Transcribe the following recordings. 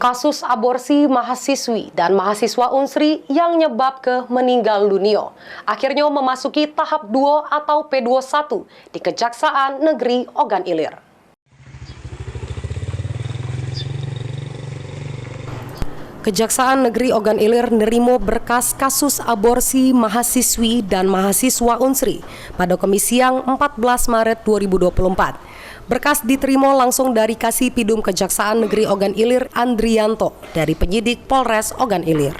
Kasus aborsi mahasiswi dan mahasiswa Unsri yang nyebab ke meninggal dunia akhirnya memasuki tahap 2 atau P21 di Kejaksaan Negeri Ogan Ilir. Kejaksaan Negeri Ogan Ilir nerimo berkas kasus aborsi mahasiswi dan mahasiswa Unsri pada Kamis siang 14 Maret 2024. Berkas diterima langsung dari Kasipidum Kejaksaan Negeri Ogan Ilir Andrianto dari penyidik Polres Ogan Ilir.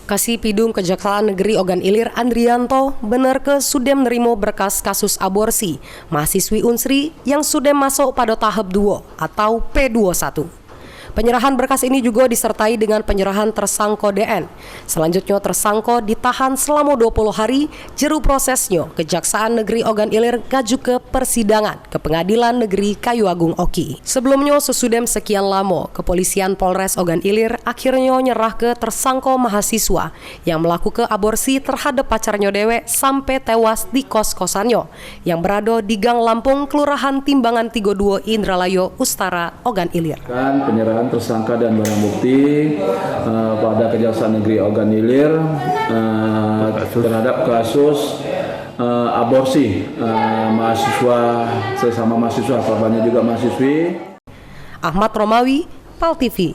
Kasipidum Kejaksaan Negeri Ogan Ilir Andrianto benar ke sudah menerima berkas kasus aborsi mahasiswi Unsri yang sudah masuk pada tahap 2 atau P21. Penyerahan berkas ini juga disertai dengan penyerahan tersangka DN. Selanjutnya tersangka ditahan selama 20 hari, jeru prosesnya Kejaksaan Negeri Ogan Ilir gaju ke persidangan ke Pengadilan Negeri Kayu Agung Oki. Sebelumnya sesudah sekian lama, Kepolisian Polres Ogan Ilir akhirnya nyerah ke tersangka mahasiswa yang melakukan aborsi terhadap pacarnya dewe sampai tewas di kos-kosannya yang berada di Gang Lampung, Kelurahan Timbangan 32 Indralayo Utara, Ogan Ilir. Penyerahan tersangka dan barang bukti pada Kejaksaan Negeri Ogan Ilir terhadap kasus aborsi mahasiswa, sesama mahasiswa, korbannya juga mahasiswi. Ahmad Romawi, PAL TV.